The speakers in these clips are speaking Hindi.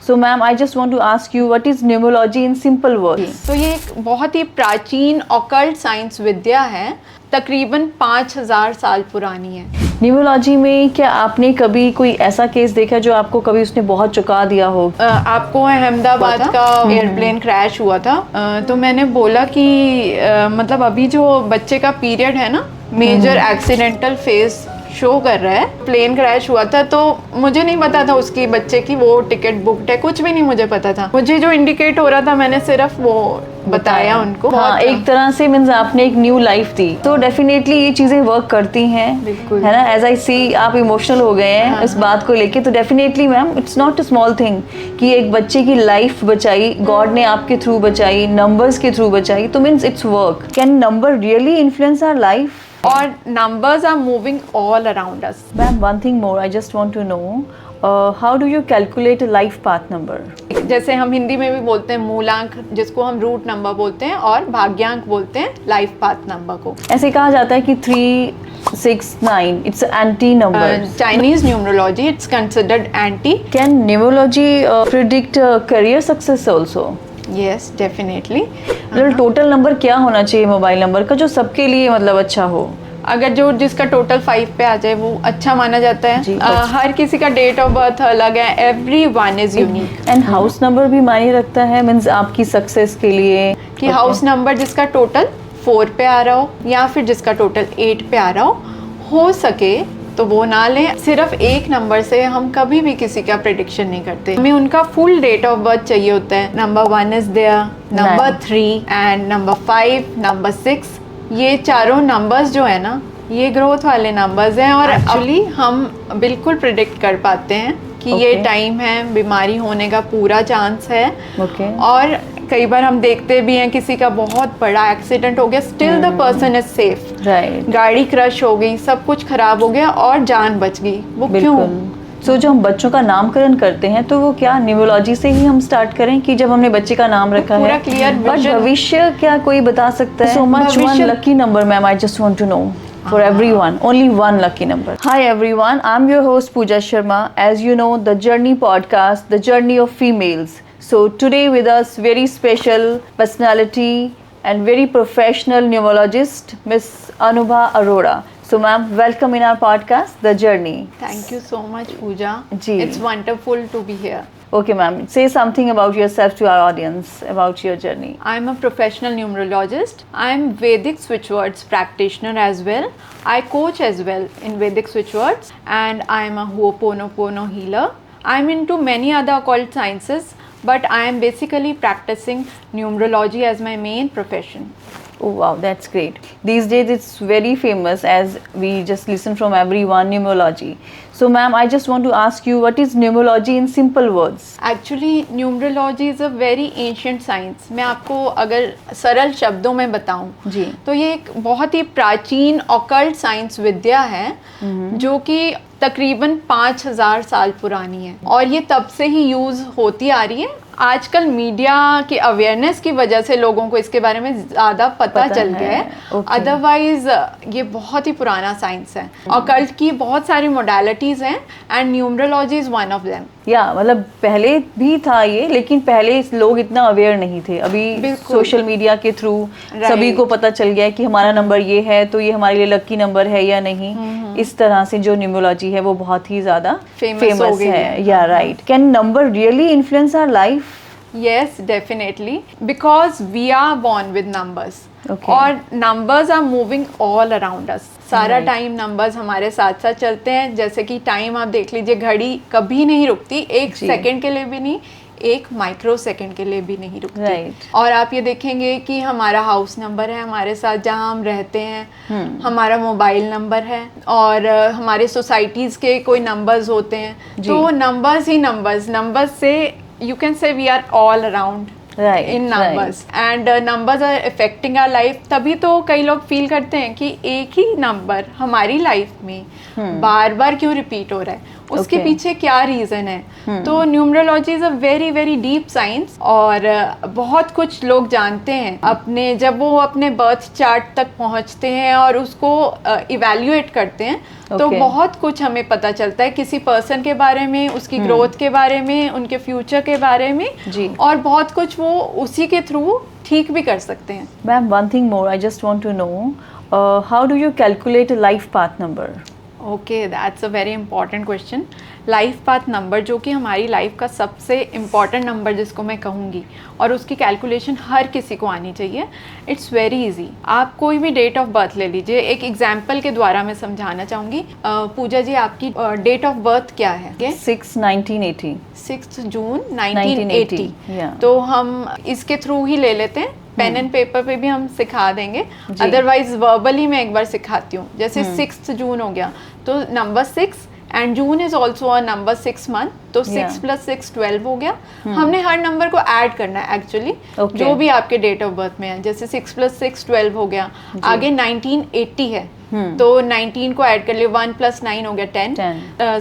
So ma'am, I just want to ask you, what is numerology in simple words? तो ये एक बहुत ही प्राचीन ऑकल्ट साइंस विद्या है, तकरीबन 5000 साल पुरानी है। न्यूमरोलॉजी में क्या आपने कभी कोई ऐसा केस देखा जो आपको कभी उसने बहुत चुका दिया हो? आपको अहमदाबाद का एयरप्लेन क्रैश हुआ था, तो मैंने बोला कि मतलब अभी जो बच्चे का पीरियड है ना, मेजर एक्सीडेंटल फेज शो कर रहा है। प्लेन क्रैश हुआ था तो मुझे नहीं पता था उसकी बच्चे की वो टिकट बुकड है, कुछ भी नहीं मुझे पता था। मुझे जो इंडिकेट हो रहा था मैंने सिर्फ वो बताया उनको। हाँ, एक तरह से मीन्स आपने एक न्यू लाइफ दी, तो डेफिनेटली ये चीजें वर्क करती हैं, है ना। एज आई सी आप इमोशनल हो गए हैं इस बात को लेके, तो definitely ma'am it's not a small thing कि एक बच्चे की लाइफ बचाई, गॉड ने आपके थ्रू बचाई, नंबर्स के थ्रू बचाई, तो means it's work. Can number really influence our life? और numbers are moving all around us. Ma'am, one thing more, I just want to know, how do you calculate a life path number? जैसे हम हिंदी में भी बोलते हैं मूलांक, जिसको हम रूट नंबर बोलते हैं, और भाग्यांक बोलते हैं लाइफ पाथ नंबर को। ऐसे कहा जाता है कि 3, 6, 9 it's anti number. Chinese numerology it's considered anti. Can numerology predict career success also? Yes, definitely. मतलब टोटल नंबर क्या होना चाहिए मोबाइल नंबर का जो सबके लिए मतलब अच्छा हो? अगर जो जिसका टोटल 5 पे आ जाए वो अच्छा माना जाता है। हर किसी का डेट ऑफ बर्थ अलग है, everyone is unique. And house number भी मायने रखता है मींस आपकी सक्सेस के लिए, कि हाउस नंबर जिसका टोटल 4 पे आ रहा हो या फिर जिसका टोटल 8 पे आ रहा हो सके तो वो ना लें। सिर्फ एक नंबर से हम कभी भी किसी का प्रेडिक्शन नहीं करते, हमें उनका फुल डेट ऑफ बर्थ चाहिए होता है। Number 1 is there, number 3 and number 5, number 6। ये चारों नंबर्स जो है ना, ये ग्रोथ वाले नंबर्स हैं, और एक्चुअली हम बिल्कुल प्रिडिक्ट कर पाते हैं कि ये टाइम है, बीमारी होने का पूरा चांस है। और कई बार हम देखते भी हैं किसी का बहुत बड़ा एक्सीडेंट हो गया, still the person is safe. गाड़ी क्रश हो गई, सब कुछ खराब हो गया और जान बच गई। वो क्यों? सो जो हम बच्चों का नामकरण करते हैं तो वो क्या न्यूमरोलॉजी से ही हम स्टार्ट करें कि जब हमने बच्चे का नाम रखा है क्लियर, बट भविष्य क्या कोई बता सकता है? So much one lucky number ma'am, I just want to know for everyone, only one lucky number. Hi everyone, I'm your host Pooja Sharma. As you know, the Journey podcast, the journey of females. So today with us very special personality and very professional numerologist, Miss Anubha Arora. So ma'am, welcome in our podcast, The Journey. Thank you so much, Pooja. Ji. It's wonderful to be here. Okay ma'am, say something about yourself to our audience, about your journey. I'm a professional numerologist. I'm Vedic switchwords practitioner as well. I coach as well in Vedic switchwords, and I'm a Ho'oponopono healer. I'm into many other occult sciences, but I am basically practicing numerology as my main profession. Oh wow, that's great. These days it's very famous, as we just listen from everyone, numerology. So ma'am, I just want to ask you, what is numerology in simple words? Actually, numerology is a very ancient science. मैं आपको अगर सरल शब्दों में बताऊं जी, तो ये एक बहुत ही प्राचीन ऑकल्ट साइंस विद्या है जो कि तकरीबन 5000 साल पुरानी है, और ये तब से ही यूज होती आ रही है। आजकल मीडिया की अवेयरनेस की वजह से लोगों को इसके बारे में ज़्यादा पता चल गया है। अदरवाइज ये बहुत ही पुराना साइंस है। ऑकल्ट की बहुत सारी मोडालिटीज़ हैं and numerology is one of them. या मतलब पहले भी था ये, लेकिन पहले लोग इतना अवेयर नहीं थे। अभी सोशल मीडिया के थ्रू सभी को पता चल गया है कि हमारा नंबर ये है तो ये हमारे लिए लकी नंबर है या नहीं। इस तरह से जो न्यूमरोलॉजी है वो बहुत ही ज़्यादा फेमस है। या right, can number really influence our life? Yes, definitely, because we are born with numbers. Okay. और numbers are moving all around us. सारा टाइम numbers हमारे साथ साथ चलते हैं। जैसे कि टाइम आप देख लीजिए, घड़ी कभी नहीं रुकती, एक सेकंड के लिए भी नहीं, एक माइक्रो सेकंड के लिए भी नहीं रुकती। और आप ये देखेंगे कि हमारा हाउस नंबर है हमारे साथ, जहाँ हम रहते हैं, हमारा मोबाइल नंबर है, और हमारे सोसाइटीज़ के कोई नंबर्स होते हैं। तो नंबर्स ही नंबर्स से you can say we are all around in numbers, and numbers are affecting our life. तभी तो कई लोग फील करते हैं कि एक ही नंबर हमारी लाइफ में बार बार क्यों रिपीट हो रहा है। उसके Okay. पीछे क्या रीज़न है। तो numerology is a very very deep science, और बहुत कुछ लोग जानते हैं अपने, जब वो अपने बर्थ चार्ट तक पहुंचते हैं और उसको इवैल्यूएट करते हैं, तो Okay. बहुत कुछ हमें पता चलता है किसी पर्सन के बारे में, उसकी ग्रोथ के बारे में, उनके फ्यूचर के बारे में जी। और बहुत कुछ वो उसी के थ्रू ठीक भी कर सकते हैं। Ma'am, one thing more, I just want to know, how do you calculate a life path number? Okay, that's a very important question. Life path number, जो कि हमारी लाइफ का सबसे इम्पॉर्टेंट नंबर जिसको मैं कहूँगी, और उसकी कैलकुलेशन हर किसी को आनी चाहिए। It's very easy. आप कोई भी डेट ऑफ बर्थ ले लीजिए। एक एग्जाम्पल के द्वारा मैं समझाना चाहूँगी। पूजा जी, आपकी डेट ऑफ बर्थ क्या है? 6/1980. 6 जून 1980। Yeah. तो हम इसके थ्रू ही ले लेते हैं। पेन एंड पेपर पे भी हम सिखा देंगे, अदरवाइज वर्बली मैं एक बार सिखाती हूँ। जैसे 6 जून हो गया, तो number 6 and June is also a number 6 month, तो 6 + 6 12 हो गया। हमने हर नंबर को ऐड करना है एक्चुअली, जो भी आपके डेट ऑफ बर्थ में है। जैसे 6 + 6 12 हो गया। आगे 1980 है, तो 19 को ऐड कर लिया, 1 + 9 हो गया 10,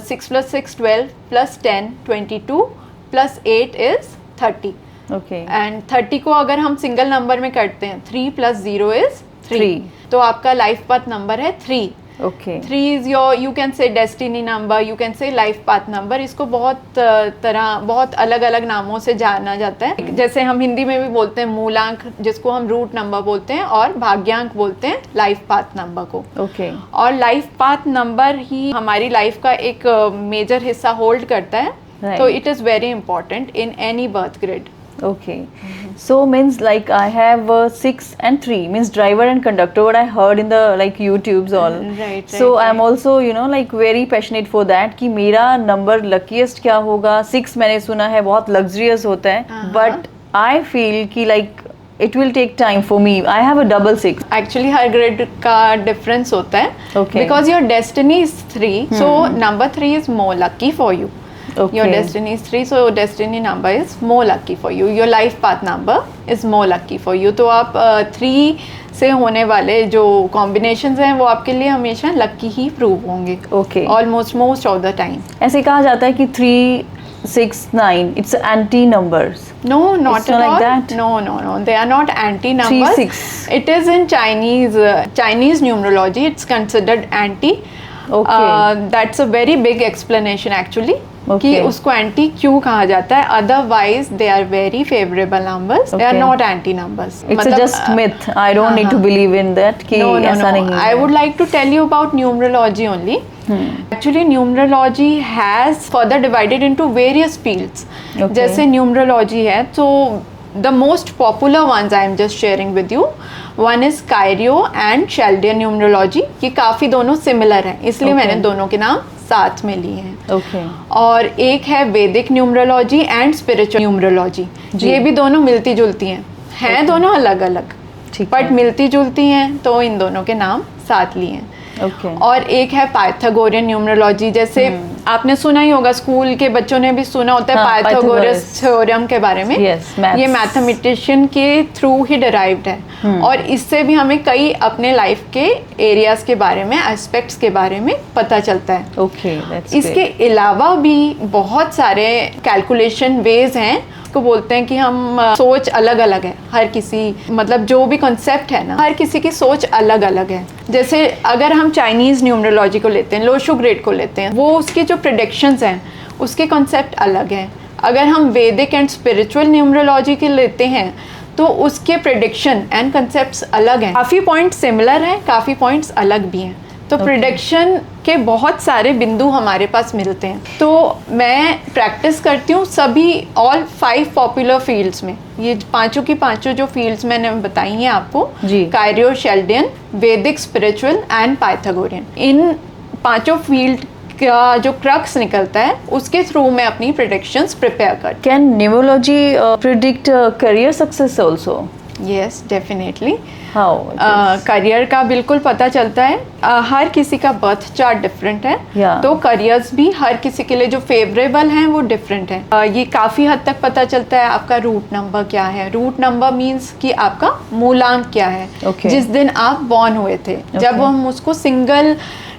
6 + 6 12 + 10 22 + 8 इज 30। Okay. एंड 30 को अगर हम सिंगल नंबर में करते हैं, 3 + 0 इज 3, तो आपका लाइफ पाथ नंबर है 3। Okay. 3 is your, you can say destiny number, you can say life path number. इसको बहुत बहुत अलग अलग नामों से जाना जाता है। जैसे हम हिंदी में भी बोलते हैं मूलांक, जिसको हम रूट नंबर बोलते हैं, और भाग्यांक बोलते हैं लाइफ पाथ नंबर को। Okay. और लाइफ पाथ नंबर ही हमारी लाइफ का एक मेजर हिस्सा होल्ड करता है। Right. तो it is very important in any birth grid. Okay. So means like I have 6 and 3 means driver and conductor, what I heard in the like YouTubes all. Right. So I'm also like very passionate for that कि मेरा number luckiest क्या होगा। 6 मैंने सुना है बहुत luxurious होता है, but I feel कि like it will take time for me. I have a double 6. Actually her grade का डिफरेंस होता है, Okay. Because your destiny is 3, so number 3 is more lucky for you. Okay. Your destiny is 3, so your destiny number is more lucky for you. Your life path number is more lucky for you. तो आप 3 से होने वाले जो कॉम्बिनेशंस हैं वो आपके लिए हमेशा लकी ही प्रूव होंगे। Okay. Almost most of the time. ऐसे कहा जाता है कि 3, 6, 9 it's anti numbers. No, not It's at not all. like that? No. They are not anti numbers. 3, 6. It is in Chinese numerology. It's considered anti. Okay. That's a very big explanation actually. Okay. कि उसको एंटी क्यों कहा जाता है। Otherwise they are very favourable numbers, they are Okay. Not anti numbers. It's a just myth. I don't need to believe in that कि ऐसा नहीं है। I would like to tell you about numerology only. Actually, numerology has further divided into various fields. Okay. जैसे numerology है, तो the most popular ones I am just sharing with you. One is Cairo and Chaldean numerology. ये काफ़ी दोनों similar हैं, इसलिए Okay. मैंने दोनों के नाम साथ में लिए हैं। Okay. और एक है वैदिक न्यूमरोलॉजी एंड स्पिरिचुअल न्यूमरोलॉजी। जी। ये भी दोनों मिलती जुलती हैं दोनों अलग अलग, ठीक बट है। मिलती जुलती हैं, तो इन दोनों के नाम साथ लिए हैं। Okay. और एक है पाइथागोरियन न्यूमरोलॉजी। जैसे आपने सुना ही होगा, स्कूल के बच्चों ने भी सुना होता है हाँ, पाइथागोरस Pythagoras थ्योरम के बारे में। Yes, maths. ये मैथमेटिशियन के थ्रू ही डिराइव्ड है, और इससे भी हमें कई अपने लाइफ के एरियाज के बारे में, एस्पेक्ट्स के बारे में पता चलता है। Okay, that's इसके great. अलावा भी बहुत सारे कैलकुलेशन वेज हैं। को बोलते हैं कि हम सोच अलग अलग है हर किसी, मतलब जो भी कॉन्सेप्ट है ना, हर किसी की सोच अलग अलग है। जैसे अगर हम चाइनीज़ न्यूमरोलॉजी को लेते हैं, लोशो ग्रेड को लेते हैं, वो उसकी जो प्रेडिक्शंस हैं उसके कॉन्सेप्ट अलग हैं। अगर हम वैदिक एंड स्पिरिचुअल न्यूमरोलॉजी के लेते हैं, तो उसके प्रेडिक्शन एंड कॉन्सेप्ट्स अलग हैं। काफ़ी पॉइंट्स सिमिलर हैं, काफ़ी पॉइंट्स अलग भी हैं। तो प्रेडिक्शन के बहुत सारे बिंदु हमारे पास मिलते हैं। तो मैं प्रैक्टिस करती हूँ सभी ऑल 5 पॉपुलर फील्ड्स में। ये पांचों की पांचों जो फील्ड्स मैंने बताई हैं आपको, जी। कायरो, शेल्डियन, वैदिक, स्पिरिचुअल एंड पाइथागोरियन, इन पांचों फील्ड का जो क्रक्स निकलता है उसके थ्रू मैं अपनी प्रेडिक्शंस प्रिपेयर करती Can numerology predict career success also? हूँ। Yes, definitely. How? करियर का बिल्कुल पता चलता है। हर किसी का बर्थ चार्ट डिफरेंट है, Yeah. तो करियर्स भी हर किसी के लिए जो फेवरेबल हैं वो डिफरेंट है। ये काफ़ी हद तक पता चलता है आपका रूट नंबर क्या है। रूट नंबर मीन्स कि आपका मूलांक क्या है, Okay. जिस दिन आप बॉर्न हुए थे। जब हम उसको सिंगल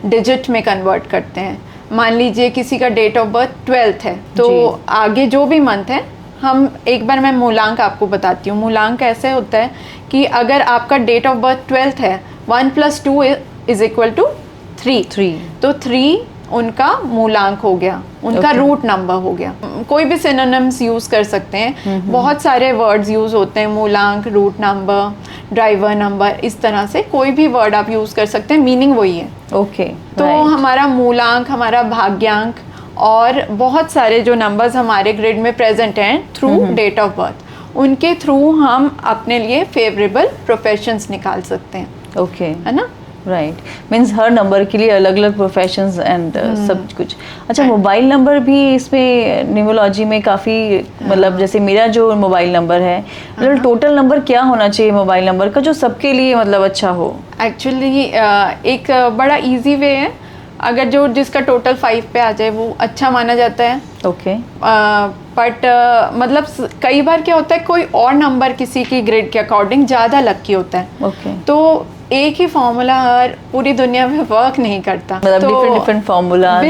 डिजिट में कन्वर्ट करते हैं, मान लीजिए किसी का डेट ऑफ बर्थ 12th है, तो आगे जो भी मंथ है, हम एक बार मैं मूलांक आपको बताती हूँ। मूलांक ऐसे होता है कि अगर आपका डेट ऑफ बर्थ 12th है, 1 + 2 = 3, तो 3 उनका मूलांक हो गया, उनका रूट नंबर हो गया। कोई भी सिनोनिम्स यूज कर सकते हैं, बहुत सारे वर्ड्स यूज होते हैं, मूलांक, रूट नंबर, ड्राइवर नंबर, इस तरह से कोई भी वर्ड आप यूज कर सकते हैं, मीनिंग वही है। ओके, तो हमारा मूलांक, हमारा भाग्यांक और बहुत सारे जो नंबर्स हमारे ग्रिड में प्रेजेंट हैं थ्रू डेट ऑफ बर्थ, उनके थ्रू हम अपने लिए फेवरेबल प्रोफेशंस निकाल सकते हैं। ओके, है ना? राइट, मीन्स हर नंबर के लिए अलग अलग प्रोफेशंस एंड सब कुछ। अच्छा, मोबाइल नंबर भी इसमें न्यूमरोलॉजी में काफ़ी मतलब जैसे मेरा जो मोबाइल नंबर है, मतलब टोटल नंबर क्या होना चाहिए मोबाइल नंबर का जो सबके लिए मतलब अच्छा हो? एक्चुअली एक बड़ा इजी वे है, अगर जो जिसका टोटल 5 पे आ जाए वो अच्छा माना जाता है। ओके, बट मतलब कई बार क्या होता है, कोई और नंबर किसी की ग्रेड के अकॉर्डिंग ज़्यादा लकी होता है। ओके, तो एक ही फॉर्मूला हर पूरी दुनिया में वर्क नहीं करता, मतलब डिफरेंट फॉर्मूला।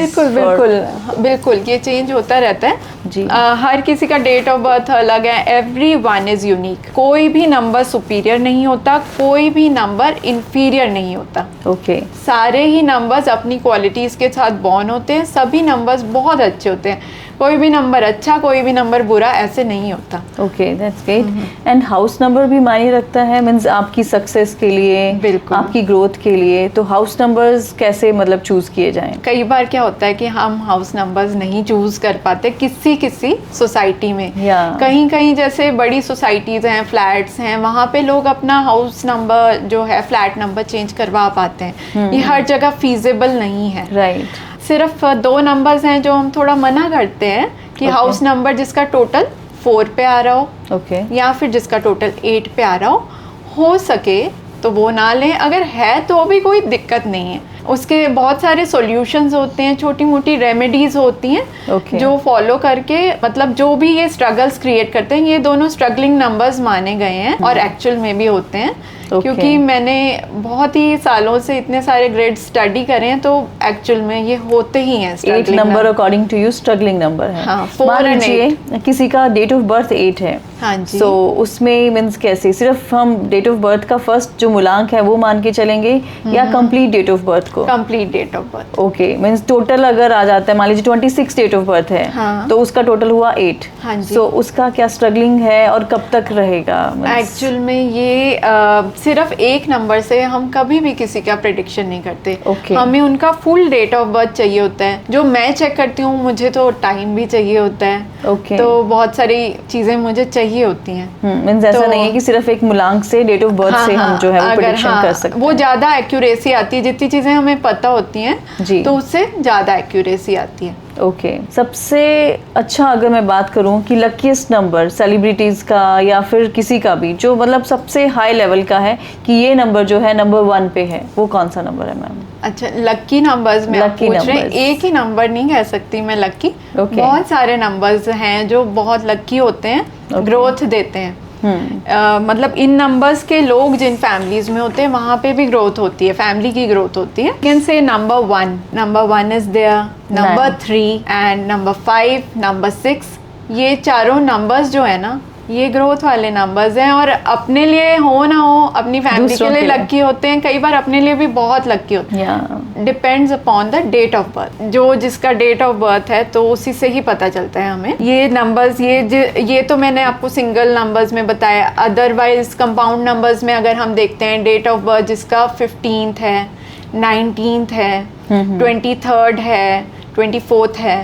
बिल्कुल ये चेंज होता रहता है जी। हर किसी का डेट ऑफ बर्थ अलग है, एवरीवन इज यूनिक। कोई भी नंबर सुपीरियर नहीं होता, कोई भी नंबर इंफीरियर नहीं होता। ओके, सारे ही नंबर्स अपनी क्वालिटीज के साथ बॉर्न होते हैं, सभी नंबर्स बहुत अच्छे होते हैं, कोई भी नंबर अच्छा, कोई भी नंबर बुरा ऐसे नहीं होता। Okay, that's great. And house number भी मायने रखता है, मींस आपकी सक्सेस के लिए, बिल्कुल, आपकी ग्रोथ के लिए। तो हाउस नंबर्स कैसे मतलब चूज किए जाएं? कई बार क्या होता है कि हम हाउस नंबर्स नहीं चूज कर पाते किसी सोसाइटी में। कहीं कहीं जैसे बड़ी सोसाइटीज हैं, फ्लैट्स हैं, वहाँ पे लोग अपना हाउस नंबर जो है, फ्लैट नंबर चेंज करवा पाते हैं। ये हर जगह फीजेबल नहीं है। राइट, सिर्फ 2 नंबर्स हैं जो हम थोड़ा मना करते हैं कि हाउस नंबर जिसका टोटल 4 पे आ रहा हो, या फिर जिसका टोटल 8 पे आ रहा हो सके तो वो ना लें। अगर है तो भी कोई दिक्कत नहीं है, उसके बहुत सारे सॉल्यूशंस होते हैं, छोटी मोटी रेमेडीज होती हैं जो फॉलो करके, मतलब जो भी ये स्ट्रगल्स क्रिएट करते हैं, ये दोनों स्ट्रगलिंग नंबर्स माने गए हैं और एक्चुअल में भी होते हैं। क्योंकि मैंने बहुत ही सालों से इतने सारे ग्रेड स्टडी करे हैं, तो एक्चुअल में ये होते ही हैं। 8 number according to you struggling number है। हाँ, 4 और 8। किसी का डेट ऑफ बर्थ 8 है, हाँ जी, so उसमें मीन्स कैसे सिर्फ हम डेट ऑफ बर्थ का फर्स्ट जो मूलांक है वो मान के चलेंगे या कंप्लीट डेट ऑफ बर्थ को? Complete date of birth. Okay, means total अगर आ जाता है, मान लीजिए 26 डेट ऑफ बर्थ है, हाँ, तो उसका टोटल हुआ 8। हाँ जी, so उसका क्या स्ट्रगलिंग है और कब तक रहेगा? एक्चुअल में ये सिर्फ एक नंबर से हम कभी भी किसी का प्रेडिक्शन नहीं करते। हमें उनका फुल डेट ऑफ बर्थ चाहिए होता है। जो मैं चेक करती हूँ, मुझे तो टाइम भी चाहिए होता है। तो बहुत सारी चीजें मुझे चाहिए होती हैं। मींस ऐसा नहीं है कि सिर्फ एक मूलांक से डेट ऑफ बर्थ से हम जो है वो प्रेडिक्शन कर सकते हैं। वो ज्यादा एक्यूरेसी आती है, जितनी चीजें हमें पता होती हैं तो उससे ज्यादा एक्यूरेसी आती है। ओके, सबसे अच्छा अगर मैं बात करूं कि लकीएस्ट नंबर सेलिब्रिटीज का या फिर किसी का भी जो मतलब सबसे हाई लेवल का है कि ये नंबर जो है नंबर 1 पे है, वो कौन सा नंबर है मैम? अच्छा, लकी नंबर्स में आप पूछ रहे हैं? एक ही नंबर नहीं कह सकती मैं लकी। बहुत सारे नंबर्स हैं जो बहुत लकी होते हैं, ग्रोथ देते हैं। मतलब इन नंबर्स के लोग जिन फैमिलीज में होते हैं वहाँ पे भी ग्रोथ होती है, फैमिली की ग्रोथ होती है। Can say number 1 is there, number 3 and number 5, number 6। ये चारों नंबर्स जो है ना, ये ग्रोथ वाले नंबर्स हैं और अपने लिए हो ना हो, अपनी फैमिली के लिए लकी होते हैं, कई बार अपने लिए भी बहुत लकी होते हैं। Depends upon the date of birth. जो जिसका डेट ऑफ बर्थ है तो उसी से ही पता चलता है हमें। ये नंबर्स ये तो मैंने आपको सिंगल नंबर्स में बताया। अदरवाइज कंपाउंड नंबर्स में अगर हम देखते हैं, डेट ऑफ बर्थ जिसका 15th है, 19th है, 23rd है, 24th है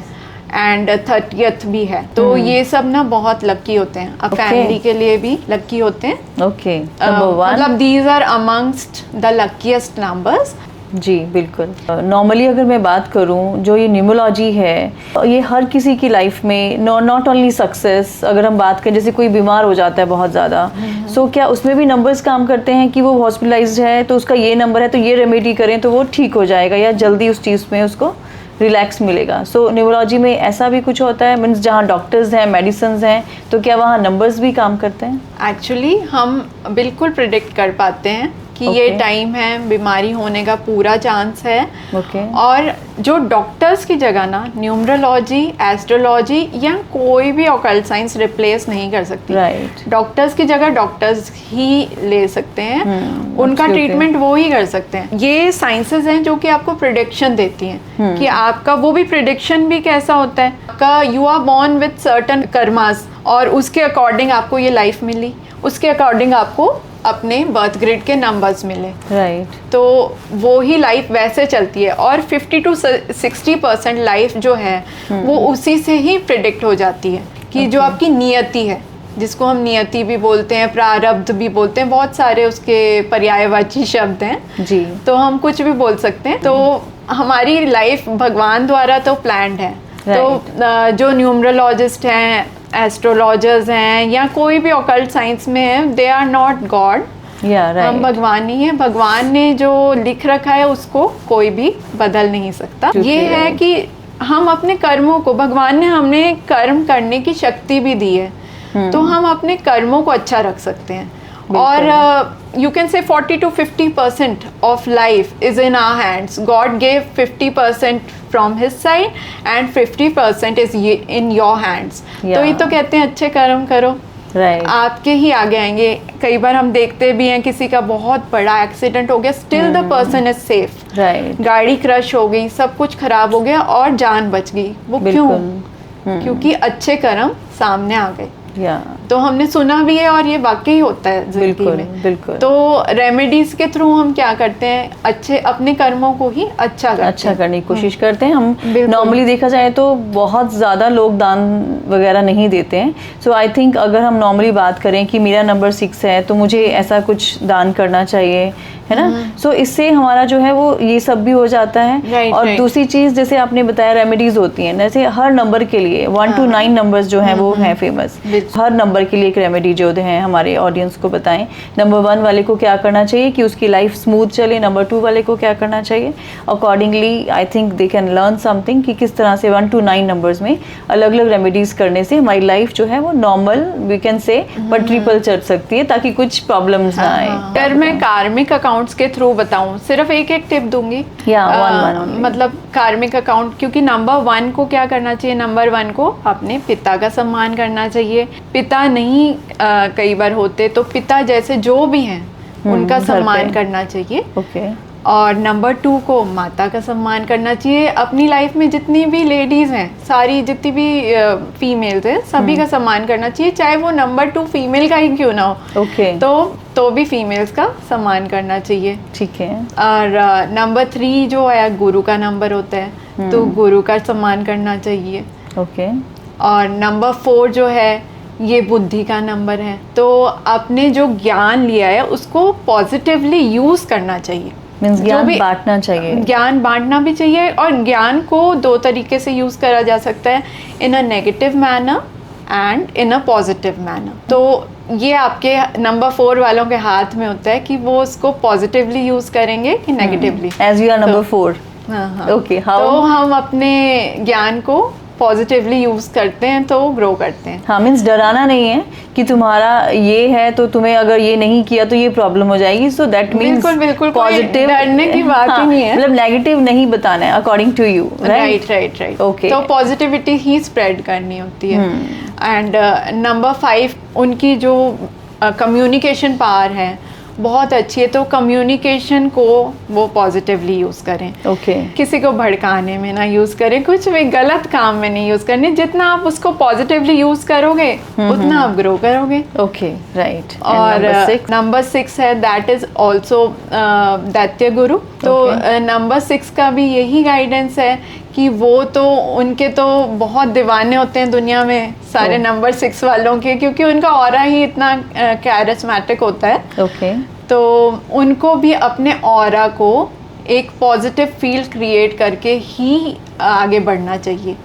एंड 30th भी है, तो ये सब ना बहुत लकी होते हैं। अब फैमिली के लिए भी लकी होते हैं। ओके, नंबर 1 मतलब these are amongst the luckiest numbers. जी बिल्कुल। नॉर्मली अगर मैं बात करूं, जो ये न्यूमरोलॉजी है ये हर किसी की लाइफ में नॉट ओनली सक्सेस, अगर हम बात करें जैसे कोई बीमार हो जाता है बहुत ज़्यादा, सो क्या उसमें भी नंबर्स काम करते हैं कि वो हॉस्पिटलाइज्ड है तो उसका ये नंबर है तो ये रेमेडी करें तो वो ठीक हो जाएगा या जल्दी उस चीज़ में उसको रिलैक्स मिलेगा? सो न्यूमरोलॉजी में ऐसा भी कुछ होता है, मीन्स जहाँ डॉक्टर्स हैं, मेडिसिन्स हैं, तो क्या वहाँ नंबर्स भी काम करते हैं? एक्चुअली हम बिल्कुल प्रिडिक्ट कर पाते हैं कि ये टाइम है, बीमारी होने का पूरा चांस है। ओके। और जो डॉक्टर्स की जगह ना न्यूमरोलॉजी, एस्ट्रोलॉजी या कोई भी ऑकल्ट साइंस रिप्लेस नहीं कर सकती। राइट। डॉक्टर्स की जगह डॉक्टर्स ही ले सकते हैं, उनका ट्रीटमेंट वो ही कर सकते हैं। ये साइंसेस हैं जो कि आपको प्रिडिक्शन देती हैं कि आपका वो भी प्रिडिक्शन भी कैसा होता है, आपका you are born with certain karmas और उसके अकॉर्डिंग आपको ये लाइफ मिली, उसके अकॉर्डिंग आपको अपने बर्थ ग्रिड के नंबर्स मिले। राइट। तो वो ही लाइफ वैसे चलती है और 50 to 60% लाइफ जो है वो उसी से ही प्रिडिक्ट हो जाती है कि जो आपकी नियति है, जिसको हम नियति भी बोलते हैं, प्रारब्ध भी बोलते हैं, बहुत सारे उसके पर्यायवाची शब्द हैं जी। तो हम कुछ भी बोल सकते हैं। तो हमारी लाइफ भगवान द्वारा तो प्लान्ड है। तो जो न्यूमरोलॉजिस्ट हैं, एस्ट्रोलॉजर्स हैं या कोई भी ऑकल्ट साइंस में है, दे आर नॉट गॉड। हम भगवान ही है। भगवान ने जो लिख रखा है उसको कोई भी बदल नहीं सकता। ये है कि हम अपने कर्मों को, भगवान ने हमें कर्म करने की शक्ति भी दी है, तो हम अपने कर्मों को अच्छा रख सकते हैं। और you can say 40 to 50% of life is in our hands. God gave 50% from his side and 50% is in your hands. तो ये तो कहते हैं अच्छे कर्म करो, आपके ही आगे आएंगे। कई बार हम देखते भी हैं किसी का बहुत बड़ा एक्सीडेंट हो गया, still the person is safe. गाड़ी क्रश हो गई, सब कुछ खराब हो गया और जान बच गई। वो क्यों? क्योंकि अच्छे कर्म सामने आ गए। तो हमने सुना भी है और ये वाकई होता है जिंदगी में। बिल्कुल। तो रेमेडीज के थ्रू हम क्या करते हैं, अच्छे अपने कर्मों को ही अच्छा करने की कोशिश करते हैं। हम नॉर्मली देखा जाए तो बहुत ज़्यादा लोग दान वगैरह नहीं देते हैं। सो आई थिंक अगर हम नॉर्मली बात करें कि मेरा नंबर 6 है तो मुझे ऐसा कुछ दान करना चाहिए, है ना। सो इससे हमारा जो है वो ये सब भी हो जाता है। और दूसरी चीज़ जैसे आपने बताया रेमेडीज होती हैं, जैसे हर नंबर के लिए 1 to 9 नंबर्स जो हैं वो हैं फेमस। हर नंबर के लिए एक रेमेडी जो है हमारे ऑडियंस को बताएं। नंबर 1 वाले को क्या करना चाहिए कि उसकी लाइफ स्मूथ चले, नंबर 2 वाले को क्या करना चाहिए। Accordingly I think they can learn something कि किस तरह से 1 to 9 नंबर्स में अलग अलग रेमेडीज करने से हमारी लाइफ जो है वो नॉर्मल वी कैन से पटरी पर चल सकती है, ताकि कुछ प्रॉब्लम्स ना आए। अगर मैं कार्मिक अकाउंट्स के थ्रू बताऊं, सिर्फ एक टिप दूंगी। मतलब कार्मिक अकाउंट, क्योंकि नंबर 1 को क्या करना चाहिए, नंबर 1 को अपने पिता का सम्मान करना चाहिए। पिता नहीं कई बार होते, तो पिता जैसे जो भी हैं उनका सम्मान करना चाहिए। और नंबर 2 को माता का सम्मान करना चाहिए। अपनी लाइफ में जितनी भी लेडीज़ हैं, सारी जितनी भी फीमेल्स हैं, सभी का सम्मान करना चाहिए, चाहे वो नंबर 2 फीमेल का ही क्यों ना हो। तो भी फीमेल्स का सम्मान करना चाहिए। ठीक है। और नंबर 3 जो है गुरु का नंबर होता है, तो गुरु का सम्मान करना चाहिए। और नंबर 4 जो है ये बुद्धि का नंबर है, तो आपने जो ज्ञान लिया है उसको पॉजिटिवली यूज़ करना चाहिए। ज्ञान बांटना चाहिए। ज्ञान बांटना भी चाहिए, और ज्ञान को 2 तरीके से यूज़ करा जा सकता है, in a negative manner and in a positive manner. तो ये आपके नंबर 4 वालों के हाथ में होता है कि वो उसको पॉजिटिवली यूज़ करेंगे कि negatively. As you are number 4। Okay. तो हम अपने ज्ञान को पॉजिटिवली यूज करते हैं तो ग्रो करते हैं। हाँ, मीन्स डराना नहीं है कि तुम्हारा ये है तो तुम्हें अगर ये नहीं किया तो ये प्रॉब्लम हो जाएगी। सो दैट मीन्स बिल्कुल पॉजिटिव, डरने की बात ही नहीं है। मतलब नेगेटिव नहीं बताना है according to you. Right. Okay. तो पॉजिटिविटी ही स्प्रेड करनी होती है। एंड नंबर 5 उनकी जो कम्युनिकेशन पावर है बहुत अच्छी है, तो कम्युनिकेशन को वो पॉजिटिवली यूज़ करें। किसी को भड़काने में ना यूज़ करें, कुछ भी गलत काम में नहीं यूज़ करने। जितना आप उसको पॉजिटिवली यूज़ करोगे उतना आप ग्रो करोगे। राइट। और नंबर 6 है, दैट इज ऑल्सो दैत्य गुरु। तो नंबर 6 का भी यही गाइडेंस है कि वो तो उनके तो बहुत दीवाने होते हैं दुनिया में सारे नंबर 6 वालों के, क्योंकि उनका ऑरा ही इतना कैरिस्मेटिक होता है। तो उनको भी अपने ऑरा को एक पॉजिटिव फील क्रिएट करके ही आगे बढ़ना चाहिए।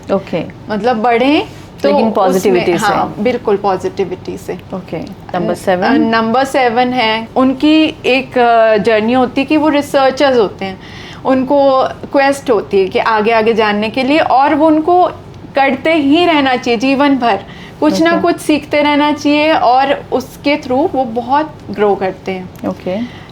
मतलब बढ़े तो लेकिन पॉजिटिविटी से। हाँ, बिल्कुल पॉजिटिविटी से। नंबर 7 है, उनकी एक जर्नी होती है कि वो रिसर्चर्स होते हैं, उनको क्वेस्ट होती है कि आगे आगे जानने के लिए, और वो उनको करते ही रहना चाहिए जीवन भर, कुछ ना कुछ सीखते रहना चाहिए, और उसके थ्रू वो बहुत ग्रो करते हैं।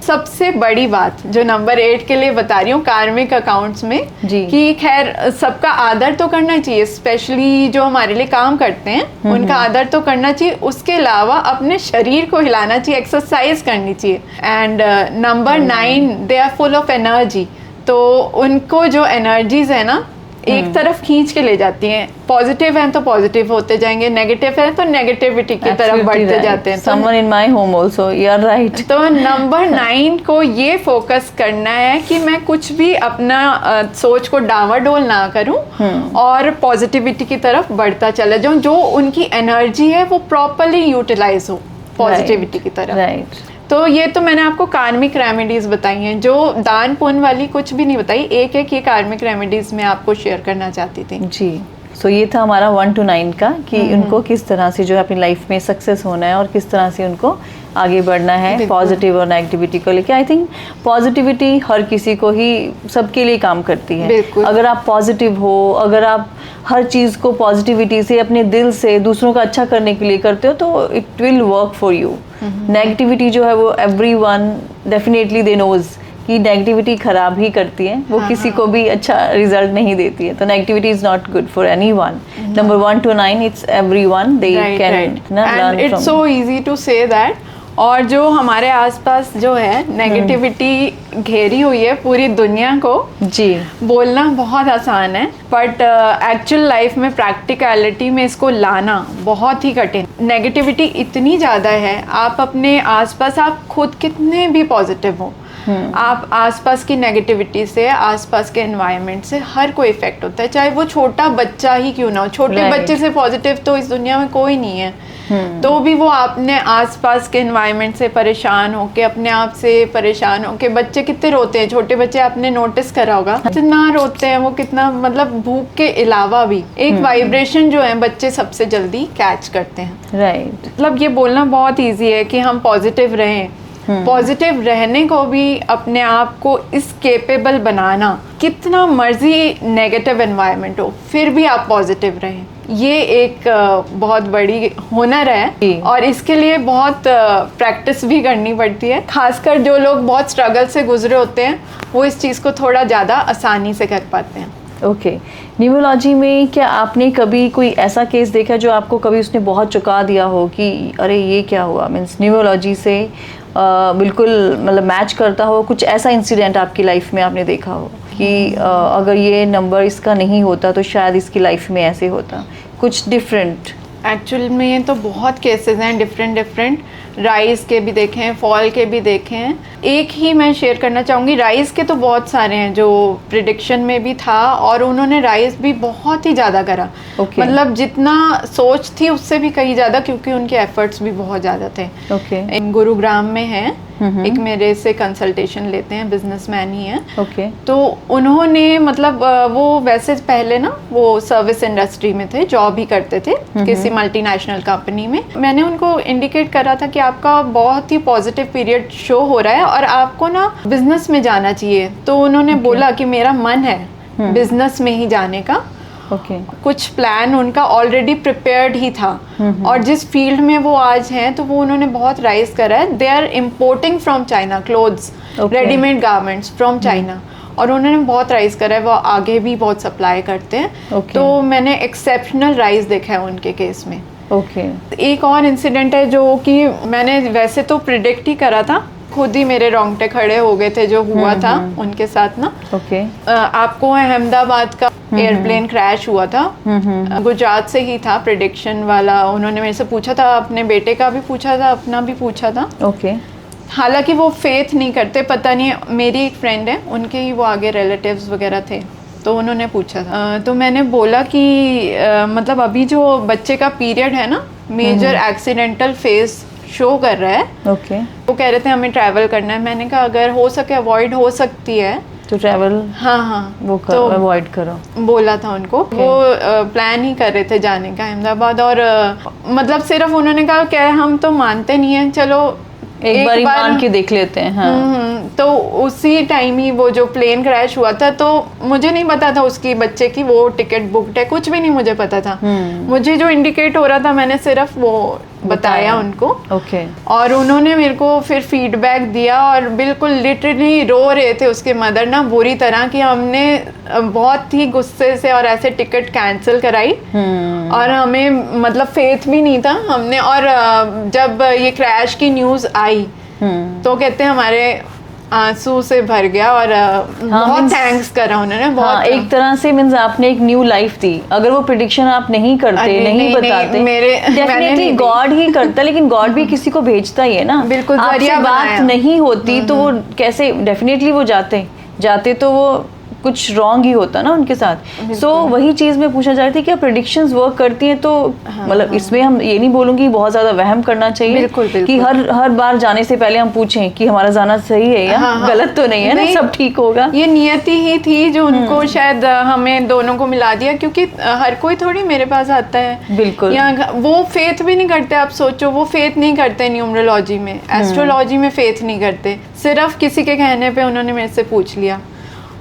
सबसे बड़ी बात जो नंबर 8 के लिए बता रही हूँ कार्मिक अकाउंट्स में जी। कि खैर सबका आदर तो करना चाहिए, स्पेशली जो हमारे लिए काम करते हैं उनका आदर तो करना चाहिए, उसके अलावा अपने शरीर को हिलाना चाहिए, एक्सरसाइज करनी चाहिए। And number 9 they are full of energy, तो उनको जो एनर्जीज है ना एक तरफ खींच के ले जाती हैं। पॉजिटिव हैं तो पॉजिटिव होते जाएंगे, नेगेटिव है तो नेगेटिविटी की तरफ बढ़ते जाते हैं। Someone in my home also, you are right. तो नंबर 9 को ये फोकस करना है कि मैं कुछ भी अपना सोच को डावाडोल ना करूं और पॉजिटिविटी की तरफ बढ़ता चला जाऊं, जो उनकी एनर्जी है वो प्रॉपरली यूटिलाइज हो पॉजिटिविटी की तरफ। राइट। तो ये तो मैंने आपको कार्मिक रेमेडीज बताई हैं, जो दान पुण्य वाली कुछ भी नहीं बताई, एक एक ये कार्मिक रेमेडीज मैं आपको शेयर करना चाहती थी। जी। सो ये था हमारा 1 to 9 का कि उनको किस तरह से जो है अपनी लाइफ में सक्सेस होना है और किस तरह से उनको आगे बढ़ना है पॉजिटिव और नेगेटिविटी को लेके। आई थिंक पॉजिटिविटी हर किसी को ही, सबके लिए काम करती है। अगर आप पॉजिटिव हो, अगर आप हर चीज़ को पॉजिटिविटी से अपने दिल से दूसरों का अच्छा करने के लिए करते हो तो it will work for you. Negativity जो है वो एवरीवन डेफिनेटली दे नोज कि नेगेटिविटी खराब ही करती है, वो किसी को भी अच्छा रिजल्ट नहीं देती है। तो negativity is not good for anyone. Number 1 to 9 it's everyone they can learn from. It's so easy to say that. और जो हमारे आसपास जो है नेगेटिविटी घेरी हुई है पूरी दुनिया को, जी बोलना बहुत आसान है, बट एक्चुअल लाइफ में प्रैक्टिकलिटी में इसको लाना बहुत ही कठिन। नेगेटिविटी इतनी ज़्यादा है, आप अपने आसपास आप खुद कितने भी पॉजिटिव हो, आप आसपास की नेगेटिविटी से, आसपास के एनवायरनमेंट से हर कोई इफेक्ट होता है, चाहे वो छोटा बच्चा ही क्यों ना हो। छोटे बच्चे से पॉजिटिव तो इस दुनिया में कोई नहीं है, तो भी वो अपने आसपास के एनवायरनमेंट से परेशान होके, अपने आप से परेशान होके, बच्चे कितने रोते हैं, छोटे बच्चे आपने नोटिस करा होगा कितना रोते हैं वो, कितना मतलब भूख के अलावा भी एक वाइब्रेशन जो है बच्चे सबसे जल्दी कैच करते हैं। राइट। मतलब ये बोलना बहुत ईजी है कि हम पॉजिटिव रहें, पॉजिटिव रहने को भी अपने आप को इस केपेबल बनाना, कितना मर्जी नेगेटिव एनवायरनमेंट हो फिर भी आप पॉजिटिव रहें, ये एक बहुत बड़ी हुनर है और इसके लिए बहुत प्रैक्टिस भी करनी पड़ती है। खासकर जो लोग बहुत स्ट्रगल से गुजरे होते हैं वो इस चीज़ को थोड़ा ज़्यादा आसानी से कर पाते हैं। ओके। न्यूमरोलॉजी में क्या आपने कभी कोई ऐसा केस देखा जो आपको कभी उसने बहुत चुका दिया हो कि अरे ये क्या हुआ, मीन्स न्यूमरोलॉजी से बिल्कुल मतलब मैच करता हो, कुछ ऐसा इंसिडेंट आपकी लाइफ में आपने देखा हो कि अगर ये नंबर इसका नहीं होता तो शायद इसकी लाइफ में ऐसे होता, कुछ डिफरेंट? एक्चुअल में तो बहुत केसेस हैं, डिफरेंट राइज के भी देखे हैं, फॉल के भी देखे हैं। एक ही मैं शेयर करना चाहूँगी, राइज के तो बहुत सारे हैं जो प्रिडिक्शन में भी था और उन्होंने राइज भी बहुत ही ज़्यादा करा। मतलब जितना सोच थी उससे भी कहीं ज़्यादा, क्योंकि उनके एफर्ट्स भी बहुत ज़्यादा थे। गुरुग्राम में है, एक मेरे से कंसल्टेशन लेते हैं, बिजनेसमैन ही हैं। तो उन्होंने मतलब वो वैसे पहले ना वो सर्विस इंडस्ट्री में थे, जॉब ही करते थे किसी मल्टीनेशनल कंपनी में। मैंने उनको इंडिकेट करा था कि आपका बहुत ही पॉजिटिव पीरियड शो हो रहा है और आपको ना बिजनेस में जाना चाहिए। तो उन्होंने बोला कि मेरा मन है बिजनेस में ही जाने का। कुछ प्लान उनका ऑलरेडी प्रिपेयर्ड ही था और जिस फील्ड में वो आज हैं तो वो उन्होंने बहुत राइज करा है। They are importing from China clothes, readymade garments from China, और उन्होंने बहुत राइज करा है, वो आगे भी बहुत सप्लाई करते हैं। तो मैंने एक्सेप्शनल राइज देखा है उनके केस में। एक और इंसिडेंट है जो कि मैंने वैसे तो प्रिडिक्ट ही करा था, खुद ही मेरे रोंगटे खड़े हो गए थे जो हुआ था उनके साथ ना। आपको अहमदाबाद का एयरप्लेन क्रैश हुआ था, गुजरात से ही था प्रिडिक्शन वाला। उन्होंने मेरे से पूछा था, अपने बेटे का भी पूछा था, अपना भी पूछा था। हालांकि वो फेथ नहीं करते, पता नहीं, मेरी एक फ्रेंड है उनके ही वो आगे रिलेटिव्स वगैरह थे, तो उन्होंने पूछा था। तो मैंने बोला कि मतलब अभी जो बच्चे का पीरियड है ना, मेजर एक्सीडेंटल फेज शो कर रहा है। वो कह रहे थे हमें ट्रैवल करना है। मैंने कहा अगर हो सके अवॉइड हो सकती है तो ट्रैवल वो करो, तो अवॉइड करो बोला था उनको। वो प्लान ही कर रहे थे जाने का अहमदाबाद, और मतलब सिर्फ उन्होंने कहा क्या हम तो मानते नहीं है, चलो एक बार मान के देख लेते हैं। तो उसी टाइम ही वो जो प्लेन क्रैश हुआ था, तो मुझे नहीं पता था उसकी बच्चे की वो टिकट बुकड है, कुछ भी नहीं मुझे पता था। मुझे जो इंडिकेट हो रहा था, मैंने सिर्फ वो बताया उनको। ओके। और उन्होंने मेरे को फिर फीडबैक दिया और बिल्कुल लिटरली रो रहे थे उसके मदर ना बुरी तरह कि हमने बहुत ही गुस्से से और ऐसे टिकट कैंसिल कराई और हमें मतलब फेथ भी नहीं था हमने। और जब ये क्रैश की न्यूज़ आई तो कहते हैं हमारे आंसू से भर गया और बहुत थैंक्स करा उन्होंने बहुत। एक तरह से मींस आपने एक न्यू लाइफ दी। अगर वो प्रिडिक्शन आप नहीं करते, नहीं बताते, डेफिनेटली गॉड ही करता, लेकिन गॉड भी किसी को भेजता ही है ना। बिल्कुल, आपसे बात नहीं होती तो वो कैसे, डेफिनेटली वो जाते तो वो कुछ रॉन्ग ही होता ना उनके साथ। सो वही चीज में पूछना चाह रही थी कि प्रेडिक्शंस वर्क करती हैं तो मतलब इसमें हम ये नहीं बोलूंगी बहुत ज्यादा वहम करना चाहिए। बिल्कुल, बिल्कुल। कि हर बार जाने से पहले हम पूछें कि हमारा जाना सही है या गलत तो नहीं है ना, सब ठीक होगा। ये नियति ही थी जो उनको शायद हमें दोनों को मिला दिया, क्योंकि हर कोई थोड़ी मेरे पास आता है। बिल्कुल। या वो फेथ भी नहीं करते। आप सोचो, वो फेथ नहीं करते न्यूमरोलॉजी में, एस्ट्रोलॉजी में फेथ नहीं करते, सिर्फ किसी के कहने पे उन्होंने मेरे से पूछ लिया।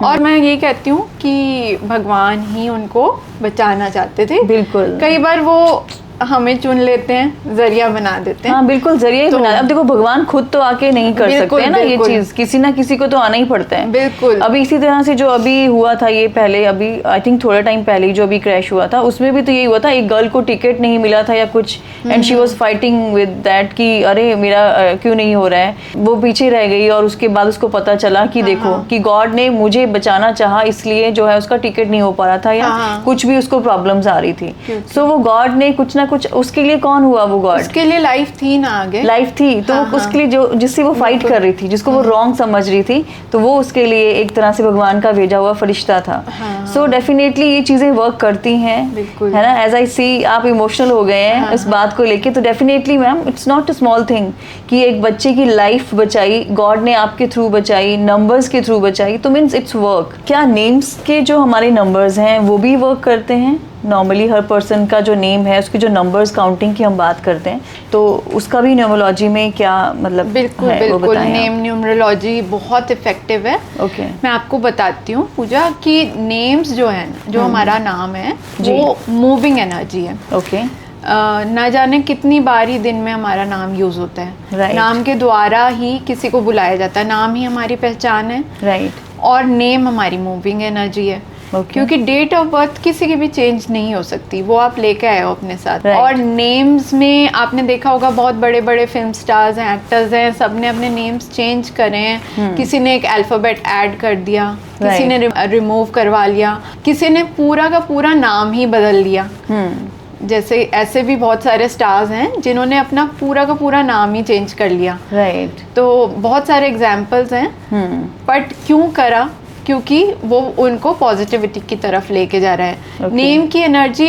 और मैं ये कहती हूँ कि भगवान ही उनको बचाना चाहते थे। बिल्कुल। कई बार वो हमें चुन लेते हैं, जरिया बना देते हैं। हाँ बिल्कुल, जरिया ही बना। अब देखो भगवान खुद तो आके नहीं कर सकते हैं ना ये चीज, किसी ना किसी को तो आना ही पड़ता है। बिल्कुल। अभी इसी तरह से जो अभी हुआ था ये पहले, अभी आई थिंक थोड़ा टाइम पहले जो अभी क्रैश हुआ था उसमें भी तो यही हुआ था, एक गर्ल को टिकट नहीं मिला था या कुछ, and she was fighting with that कि अरे मेरा क्यों नहीं हो रहा है। वो पीछे रह गई और उसके बाद उसको पता चला कि देखो कि गॉड ने मुझे बचाना चाहा, इसलिए जो है उसका टिकट नहीं हो पा रहा था या कुछ भी उसको प्रॉब्लम्स आ रही थी। सो वो गॉड ने कुछ ना कुछ उसके लिए, कौन हुआ वो गॉड, उसके लिए लाइफ थी ना, आगे लाइफ थी तो उसके लिए जो जिससे वो फाइट कर रही थी, जिसको वो रॉन्ग समझ रही थी, तो वो उसके लिए एक तरह से भगवान का भेजा हुआ फरिश्ता था। सो डेफिनेटली ये चीजें वर्क करती हैं, है ना। एज आई सी आप इमोशनल हो गए हैं इस बात को लेके, तो definitely ma'am it's not a small thing कि एक बच्चे की लाइफ बचाई, गॉड ने आपके थ्रू बचाई, नंबर्स के थ्रू बचाई, तो मीन्स इट्स वर्क। क्या नेम्स के जो हमारे नंबर्स हैं वो भी वर्क करते हैं? नॉर्मली हर पर्सन का जो नेम है उसकी जो नंबर्स काउंटिंग की हम बात करते हैं तो उसका भी न्यूमरोलॉजी में क्या मतलब बिल्कुल है, बिल्कुल नेम न्यूमरोलॉजी बहुत इफेक्टिव है। ओके। मैं आपको बताती हूँ पूजा कि नेम्स जो है, जो हमारा नाम है वो मूविंग एनर्जी है। ओके। ना जाने कितनी बार ही दिन में हमारा नाम यूज होता है। नाम के द्वारा ही किसी को बुलाया जाता है, नाम ही हमारी पहचान है। राइट। और नेम हमारी मूविंग एनर्जी है। क्योंकि डेट ऑफ बर्थ किसी की भी चेंज नहीं हो सकती, वो आप लेके आए हो अपने साथ। और नेम्स में आपने देखा होगा बहुत बड़े बड़े फिल्म स्टार्स हैं, एक्टर्स हैं, सब ने अपने नेम्स चेंज करे हैं। किसी ने एक अल्फाबेट ऐड कर दिया, किसी ने रिमूव करवा लिया, किसी ने पूरा का पूरा नाम ही बदल लिया। जैसे ऐसे भी बहुत सारे स्टार्स हैं जिन्होंने अपना पूरा का पूरा नाम ही चेंज कर लिया। राइट। तो बहुत सारे एग्जाम्पल्स हैं। बट क्यों करा? क्योंकि वो उनको पॉजिटिविटी की तरफ लेके जा रहा है। नेम की एनर्जी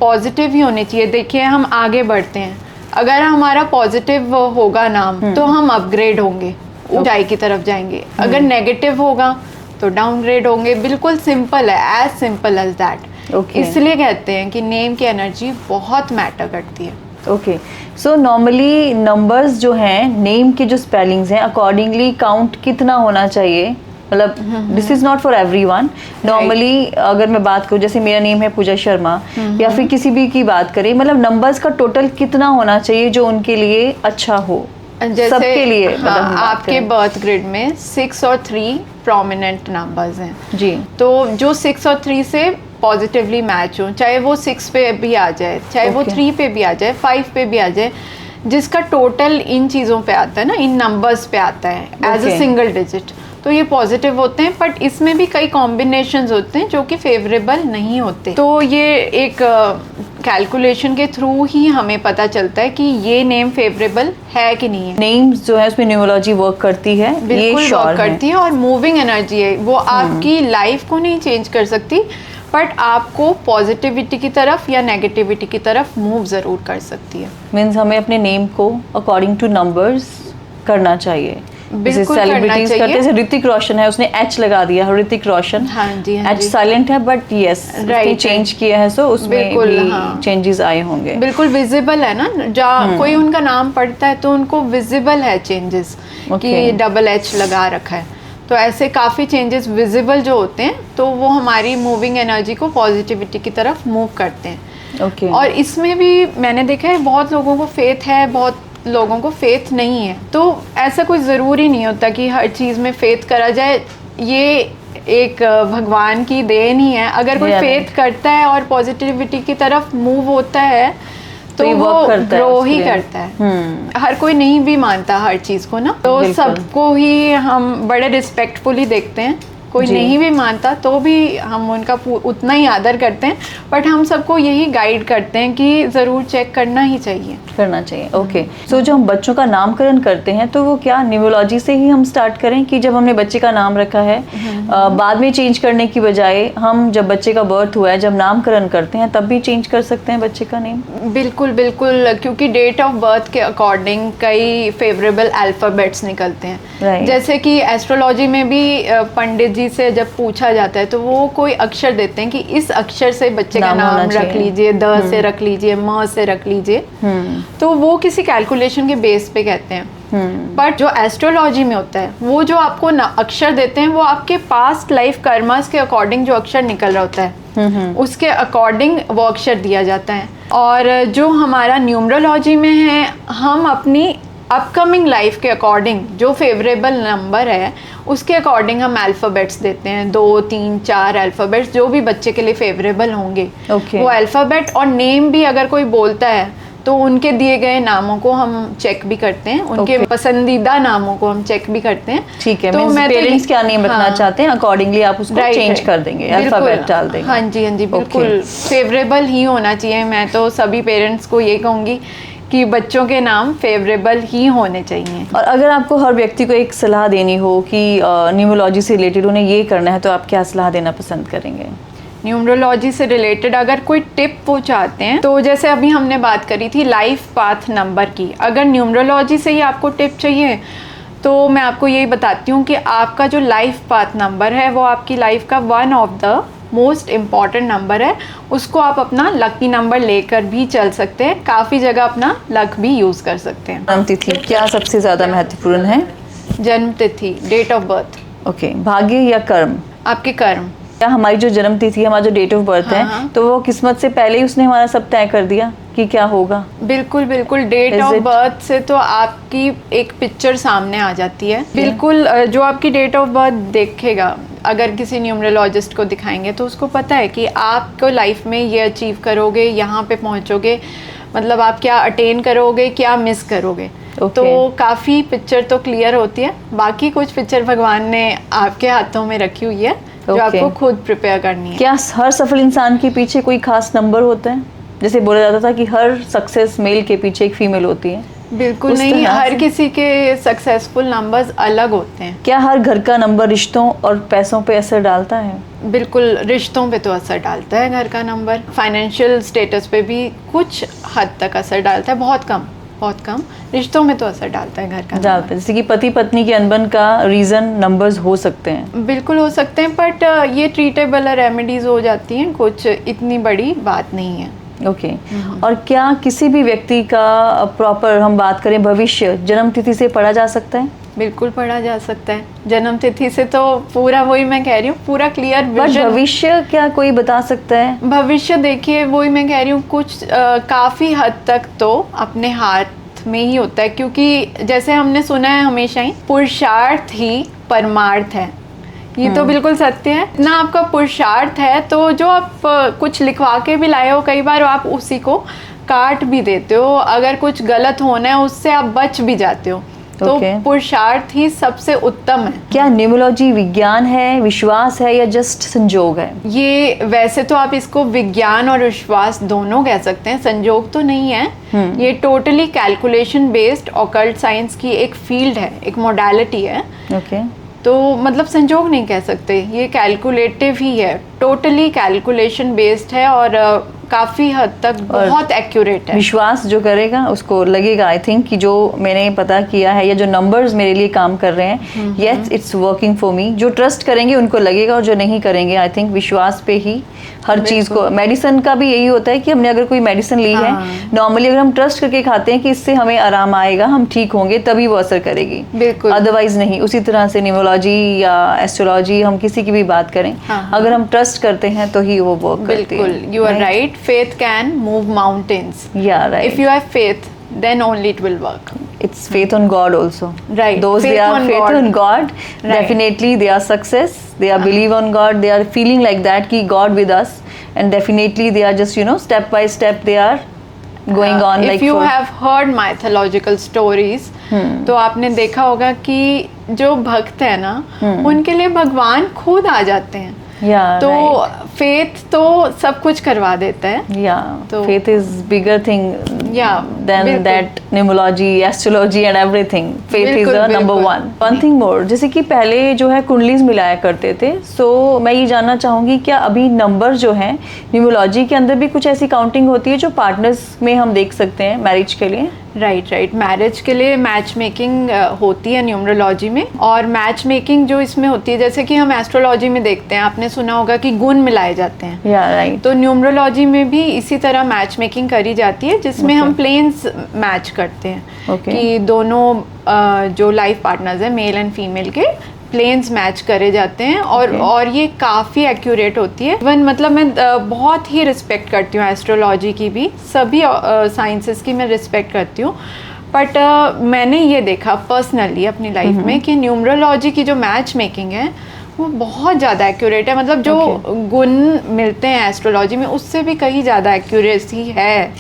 पॉजिटिव ही होनी चाहिए। देखिए हम आगे बढ़ते हैं, अगर हमारा पॉजिटिव होगा नाम तो हम अपग्रेड होंगे, ऊंचाई की तरफ जाएंगे। अगर नेगेटिव होगा तो डाउनग्रेड होंगे। बिल्कुल सिंपल है, एज सिंपल एज दैट। इसलिए कहते हैं कि नेम की एनर्जी बहुत मैटर करती है। ओके। सो नॉर्मली नंबर्स जो हैं, नेम के जो स्पेलिंग्स हैं, अकॉर्डिंगली काउंट कितना होना चाहिए? मतलब this is not for everyone. Normally अगर मैं बात करूँ, जैसे मेरा नेम है पूजा शर्मा या फिर किसी भी की बात करें, मतलब नंबर्स का टोटल कितना होना चाहिए जो उनके लिए अच्छा हो? जैसे सबके लिए आपके बर्थ ग्रिड में 6 और 3 प्रोमिनेंट नंबर्स हैं जी। तो जो 6 और 3 से पॉजिटिवली मैच हो, चाहे वो 6 पे भी आ जाए, चाहे वो 3 पे भी आ जाए, 5 पे भी आ जाए, जिसका टोटल इन चीज़ों पे आता है ना, इन नंबर्स पे आता है एज अ सिंगल डिजिट, तो ये पॉजिटिव होते हैं। बट इसमें भी कई कॉम्बिनेशंस होते हैं जो कि फेवरेबल नहीं होते। तो ये एक कैलकुलेशन के थ्रू ही हमें पता चलता है कि ये नेम फेवरेबल है कि नहीं है। नेम्स जो है उसमें न्यूमरोलॉजी वर्क करती है, बिल्कुल वर्क करती है। और मूविंग एनर्जी है, वो आपकी लाइफ को नहीं चेंज कर सकती, बट आपको पॉजिटिविटी की तरफ या नेगेटिविटी की तरफ मूव ज़रूर कर सकती है। मीन्स हमें अपने नेम को अकॉर्डिंग टू नंबर्स करना चाहिए। बिल्कुल सेलिब्रिटीज करते हैं, जैसे ऋतिक रोशन है, उसने एच लगा दिया, ऋतिक रोशन। हाँ जी, एच साइलेंट है बट यस चेंज किया है, सो उसमें भी चेंजेस आए होंगे। बिल्कुल विजिबल है ना, जहाँ कोई उनका नाम पढ़ता है तो उनको विजिबल है चेंजेस कि डबल एच लगा रखा है। तो ऐसे काफ़ी चेंजेस विजिबल जो होते हैं, तो वो हमारी मूविंग एनर्जी को पॉजिटिविटी की तरफ मूव करते हैं। Okay. और इसमें भी मैंने देखा है बहुत लोगों को फेथ है, बहुत लोगों को फेथ नहीं है। तो ऐसा कोई ज़रूरी नहीं होता कि हर चीज़ में फेथ करा जाए। ये एक भगवान की देन ही है। अगर कोई फेथ करता है और पॉजिटिविटी की तरफ मूव होता है तो वो ग्रो ही करता है। हर कोई नहीं भी मानता हर चीज़ को ना, तो सबको ही हम बड़े रिस्पेक्टफुली देखते हैं। कोई नहीं भी मानता तो भी हम उनका उतना ही आदर करते हैं, बट हम सबको यही गाइड करते हैं कि ज़रूर चेक करना ही चाहिए। ओके। सो जो हम बच्चों का नामकरण करते हैं तो वो क्या न्यूमरोलॉजी से ही हम स्टार्ट करें कि जब हमने बच्चे का नाम रखा है बाद में चेंज करने की बजाय हम जब बच्चे का बर्थ हुआ है जब नामकरण करते हैं तब भी चेंज कर सकते हैं बच्चे का नेम? बिल्कुल बिल्कुल, क्योंकि डेट ऑफ बर्थ के अकॉर्डिंग कई फेवरेबल अल्फ़ाबेट्स निकलते हैं। जैसे कि एस्ट्रोलॉजी में भी पंडित जी से जब पूछा जाता है तो वो कोई अक्षर देते हैं कि इस अक्षर से बच्चे का नाम रख लीजिए, द से रख लीजिए, म से रख लीजिए। तो वो किसी कैलकुलेशन के बेस पे कहते हैं। बट जो एस्ट्रोलॉजी में होता है वो जो आपको अक्षर देते हैं वो आपके पास्ट लाइफ कर्मास के अकॉर्डिंग जो अक्षर निकल रहा होता है उसके अकॉर्डिंग वो अक्षर दिया जाता है। और जो हमारा न्यूमरोलॉजी में है, हम अपनी अपकमिंग लाइफ के अकॉर्डिंग जो फेवरेबल नंबर है उसके अकॉर्डिंग हम अल्फ़ाबेट्स देते हैं, 2, 3, 4 अल्फ़ाबेट्स जो भी बच्चे के लिए फेवरेबल होंगे। वो अल्फ़ाबेट और नेम भी अगर कोई बोलता है तो उनके दिए गए नामों को हम चेक भी करते हैं, उनके पसंदीदा नामों को हम चेक भी करते हैं। ठीक है, तो मैं पेरेंट्स क्या नेम रखना चाहते हैं अकॉर्डिंगली आप उसको चेंज कर देंगे, अल्फाबेट डाल देंगे। हाँ जी, हाँ जी, बिल्कुल फेवरेबल ही होना चाहिए। मैं तो सभी पेरेंट्स को ये कहूँगी कि बच्चों के नाम फेवरेबल ही होने चाहिए। और अगर आपको हर व्यक्ति को एक सलाह देनी हो कि न्यूमरोलॉजी से रिलेटेड उन्हें ये करना है तो आप क्या सलाह देना पसंद करेंगे? न्यूमरोलॉजी से रिलेटेड अगर कोई टिप वो चाहते हैं तो जैसे अभी हमने बात करी थी लाइफ पाथ नंबर की, अगर न्यूमरोलॉजी से ही आपको टिप चाहिए तो मैं आपको यही बताती हूँ कि आपका जो लाइफ पाथ नंबर है वो आपकी लाइफ का one of the most important number है। उसको आप अपना लकी नंबर लेकर भी चल सकते हैं, काफ़ी जगह अपना लक भी यूज़ कर सकते हैं। जन्म तिथि क्या सबसे ज़्यादा महत्वपूर्ण है? जन्म तिथि, डेट ऑफ बर्थ। ओके। भाग्य या कर्म? आपके कर्म। क्या हमारी जो जन्म तिथि हमारा जो डेट ऑफ बर्थ है तो वो किस्मत से पहले ही उसने हमारा सब तय कर दिया कि क्या होगा? बिल्कुल बिल्कुल, डेट ऑफ बर्थ से तो आपकी एक पिक्चर सामने आ जाती है। बिल्कुल, जो आपकी डेट ऑफ बर्थ देखेगा अगर किसी न्यूमरोलॉजिस्ट को दिखाएंगे तो उसको पता है कि आपको लाइफ में ये अचीव करोगे, यहाँ पे पहुँचोगे, मतलब आप क्या अटेन करोगे, क्या मिस करोगे। तो काफ़ी पिक्चर तो क्लियर होती है। बाकी कुछ पिक्चर भगवान ने आपके हाथों में रखी हुई है जो आपको खुद प्रिपेयर करनी है। क्या हर सफल इंसान के पीछे कोई खास नंबर होता है? जैसे बोला जाता था कि हर सक्सेस मेल के पीछे एक फीमेल होती है। बिल्कुल नहीं, हर किसी के सक्सेसफुल नंबर्स अलग होते हैं। क्या हर घर का नंबर रिश्तों और पैसों पे असर डालता है? बिल्कुल, रिश्तों पे तो असर डालता है घर का नंबर। फाइनेंशियल स्टेटस पे भी कुछ हद तक असर डालता है, बहुत कम। रिश्तों में तो असर डालता है घर का डालता है। जैसे कि पति पत्नी के अनबन का रीज़न नंबर्स हो सकते हैं। बिल्कुल हो सकते हैं, बट ये ट्रीटेबल रेमेडीज हो जाती हैं, कुछ इतनी बड़ी बात नहीं है। ओके। और क्या किसी भी व्यक्ति का प्रॉपर हम बात करें भविष्य जन्म तिथि से पढ़ा जा सकता है? बिल्कुल पढ़ा जा सकता है। जन्म तिथि से तो पूरा, वही मैं कह रही हूँ, पूरा क्लियर विजन। भविष्य क्या कोई बता सकता है? भविष्य देखिए, वही मैं कह रही हूँ, कुछ काफ़ी हद तक तो अपने हाथ में ही होता है, क्योंकि जैसे हमने सुना है हमेशा ही, पुरुषार्थ ही परमार्थ है। ये तो बिल्कुल सत्य है ना। आपका पुरुषार्थ है तो जो आप कुछ लिखवा के भी लाए हो, कई बार आप उसी को काट भी देते हो। अगर कुछ गलत होना है उससे आप बच भी जाते हो। तो पुरुषार्थ ही सबसे उत्तम है। क्या न्यूमरोलॉजी विज्ञान है, विश्वास है या जस्ट संजोग है? ये वैसे तो आप इसको विज्ञान और विश्वास दोनों कह सकते हैं, संजोग तो नहीं है। ये totally calculation based occult science की एक फील्ड है, एक मोडालिटी है। तो मतलब संजोग नहीं कह सकते, ये कैलकुलेटिव ही है, टोटली कैलकुलेशन बेस्ड है और काफ़ी हद तक बहुत एक्यूरेट है। विश्वास जो करेगा उसको लगेगा, आई थिंक, कि जो मैंने पता किया है या जो नंबर्स मेरे लिए काम कर रहे हैं, yes it's working for me. जो ट्रस्ट करेंगे उनको लगेगा और जो नहीं करेंगे, आई थिंक विश्वास पे ही हर चीज़ को। मेडिसिन का भी यही होता है कि हमने अगर कोई मेडिसिन ली है, नॉर्मली अगर हम ट्रस्ट करके खाते हैं कि इससे हमें आराम आएगा, हम ठीक होंगे, तभी वो असर करेगी, बिल्कुल, अदरवाइज नहीं। उसी तरह से न्यूमरोलॉजी या एस्ट्रोलॉजी, हम किसी की भी बात करें, अगर हम ट्रस्ट करते हैं तो ही वो वर्क करती है। बिल्कुल, you are right. faith can move mountains. Yeah, right. If you have faith, then only it will work. It's faith on God also. Right. Those Faith they are on faith God. on God, Right. definitely they are success. They are believe on God. They are feeling like that ki God with us, and definitely they are just step by step they are going on. If like you for, have heard mythological stories, तो आपने देखा होगा कि जो भक्त है ना, उनके लिए भगवान खुद आ जाते हैं. yeah, तो right. फेथ तो सब कुछ करवा देता है. Yeah, तो- faith is bigger thing Yeah, than बिल्कुल. that numerology, astrology and everything. Faith is बिल्कुल, the number बिल्कुल. one. One thing more, जैसे कि पहले जो है कुंडलीज मिलाया करते थे, so मैं ये जानना चाहूँगी क्या अभी नंबर जो हैं न्यूमरोलॉजी के अंदर भी कुछ ऐसी काउंटिंग होती है जो पार्टनर्स में हम देख सकते हैं मैरिज के लिए? राइट. मैरिज के लिए मैच मेकिंग होती है न्यूमरोलॉजी में. और मैच मेकिंग जो इसमें होती है, जैसे कि हम एस्ट्रोलॉजी में देखते हैं, आपने सुना होगा कि गुण मिलाए जाते हैं. या राइट. तो न्यूमरोलॉजी में भी इसी तरह मैच मेकिंग करी जाती है, जिसमें हम प्लेन्स मैच करते हैं. Okay. कि दोनों जो लाइफ पार्टनर्स हैं, मेल एंड फीमेल के प्लेन्स मैच करे जाते हैं. और ये काफ़ी एक्यूरेट होती है. इवन मतलब मैं बहुत ही रिस्पेक्ट करती हूँ एस्ट्रोलॉजी की भी, सभी साइंसेस की मैं रिस्पेक्ट करती हूँ. बट मैंने ये देखा पर्सनली अपनी लाइफ में कि न्यूमरोलॉजी की जो मैच मेकिंग है वो बहुत ज़्यादा एक्यूरेट है. मतलब जो गुण मिलते हैं एस्ट्रोलॉजी में, उससे भी कहीं ज़्यादा एक्यूरेसी है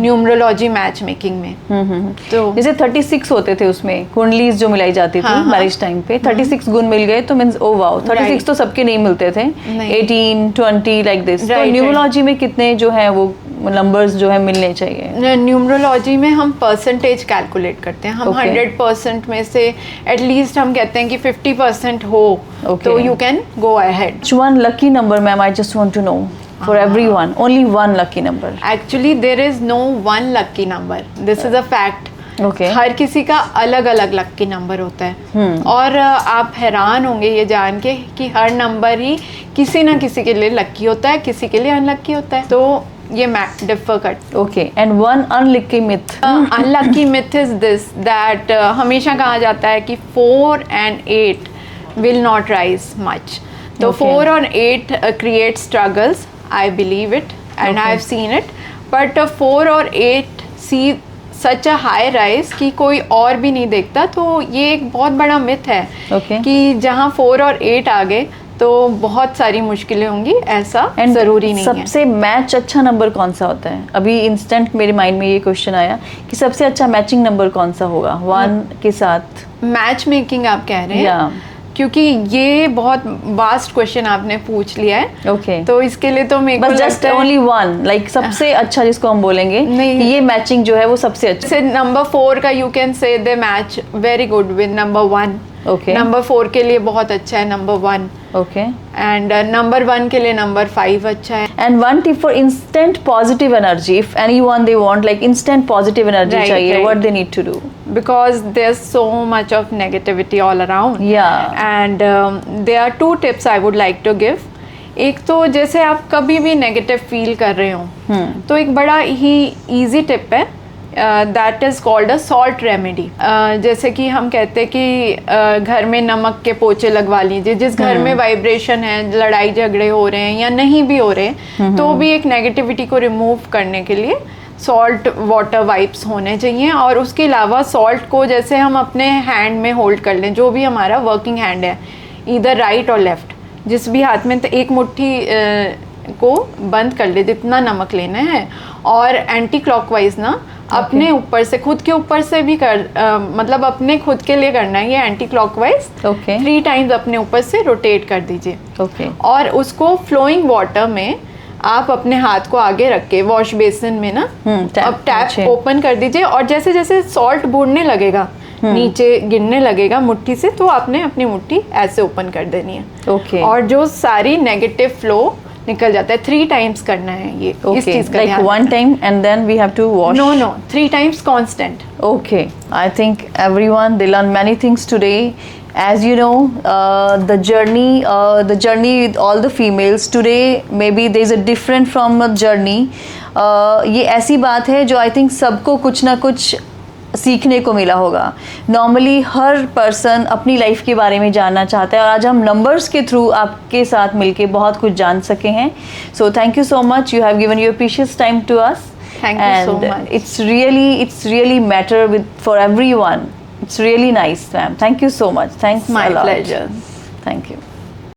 न्यूमरोलॉजी मैच मेकिंग में. तो जैसे 36 होते थे उसमें कुंडलीज जो मिलाई जाती थी मैरिज टाइम पे, 36 गुण मिल गए तो मींस ओ वाओ. 36 तो सबके नहीं मिलते थे. 18 20 लाइक दिस. तो न्यूमरोलॉजी में कितने जो है वो नंबर्स जो है मिलने चाहिए? न्यूमरोलॉजी में हम परसेंटेज कैलकुलेट करते हैं. हम 100% में से एटलीस्ट हम कहते हैं कि 50% हो तो you can go ahead. One lucky number, ma'am, I just want to know for everyone. Only one lucky number. Actually, there is no one lucky number. This is a fact. Okay. हर किसी का अलग अलग लकी नंबर होता है. और आप हैरान होंगे ये जान के कि हर नंबर ही किसी ना किसी के लिए लकी होता है, किसी के लिए अनलकी होता है. तो ये डिफर करता है. Okay. And one unlucky myth. Unlucky myth is this that हमेशा कहा जाता है कि 4 and 8 will not rise much. So Okay. 4 और 8 create struggles. I believe it and Okay. I've seen it. But 4 और 8 see such a high rise कि कोई और भी नहीं देखता. तो ये एक बहुत बड़ा मिथ है Okay. कि जहाँ 4 और 8 आ गए तो बहुत सारी मुश्किलें होंगी. ऐसा And ज़रूरी नहीं है. सबसे मैच अच्छा नंबर कौन सा होता है? अभी इंस्टेंट मेरे माइंड में ये क्वेश्चन आया कि सबसे अच्छा मैचिंग नंबर कौन सा होगा 1 के साथ? मैच मेकिंग आप कह रहे हैं? Yeah. क्योंकि ये बहुत वास्ट क्वेश्चन आपने पूछ लिया है. Okay. तो इसके लिए तो मेरे को बस जस्ट लगता है ओनली वन, लाइक सबसे अच्छा जिसको हम बोलेंगे नहीं. कि ये मैचिंग जो है वो सबसे अच्छा. से नंबर 4 का you can say they match very good with number 1. Okay. Number 4 के लिए बहुत अच्छा है नंबर 1. ओके. एंड नंबर 1 के लिए नंबर 5 अच्छा है. And one tip for instant positive energy. If anyone they want like instant positive energy Right, चाहिए, right. what they need to do? Because there's so much of negativity all around. Yeah. And there are 2 tips I would like to give. एक तो जैसे आप कभी भी नेगेटिव फील कर रहे हो तो एक बड़ा ही इजी टिप है, that is called a salt remedy. जैसे कि हम कहते हैं कि घर में नमक के पोचे लगवा लीजिए. जिस घर में वाइब्रेशन है, लड़ाई झगड़े हो रहे हैं या नहीं भी हो रहे हैं, तो भी एक नेगेटिविटी को रिमूव करने के लिए सॉल्ट वाटर वाइप्स होने चाहिए. और उसके अलावा सॉल्ट को जैसे हम अपने हैंड में होल्ड कर लें, जो भी हमारा वर्किंग हैंड है, इधर राइट और लेफ्ट, जिस भी हाथ में, तो एक मुट्ठी को बंद कर ले जितना नमक लेना है. और एंटी क्लॉकवाइज ना अपने ऊपर से, खुद के ऊपर से भी मतलब अपने खुद के लिए करना है ये एंटी क्लॉकवाइज. 3 टाइम्स अपने ऊपर से रोटेट कर दीजिए. और उसको फ्लोइंग वाटर में आप अपने हाथ को आगे रख के वॉश बेसिन में ना अब टैप ओपन कर दीजिए. और जैसे जैसे सॉल्ट बूढ़ने लगेगा, नीचे गिरने लगेगा मुट्ठी से, तो आपने अपनी मुट्ठी ऐसे ओपन कर देनी है. और जो सारी नेगेटिव फ्लो निकल जाता है. 3 टाइम्स करना है ये. इस चीज का like one time and then we have to wash. No 3 times constant. Okay, I think everyone they learn many things today. As you know, the journey with all the females today, maybe there is a different from a journey. ये ऐसी बात है जो I think सबको कुछ ना कुछ सीखने को मिला होगा। नॉर्मली हर पर्सन अपनी लाइफ के बारे में जानना चाहता है और आज हम नंबर्स के थ्रू आपके साथ मिलके बहुत कुछ जान सके हैं। So thank you so much, you have given your precious time to us. Thank you so much. It's really matter for everyone. It's really nice, ma'am. Thank you so much. Thanks My a lot. pleasure. Thank you.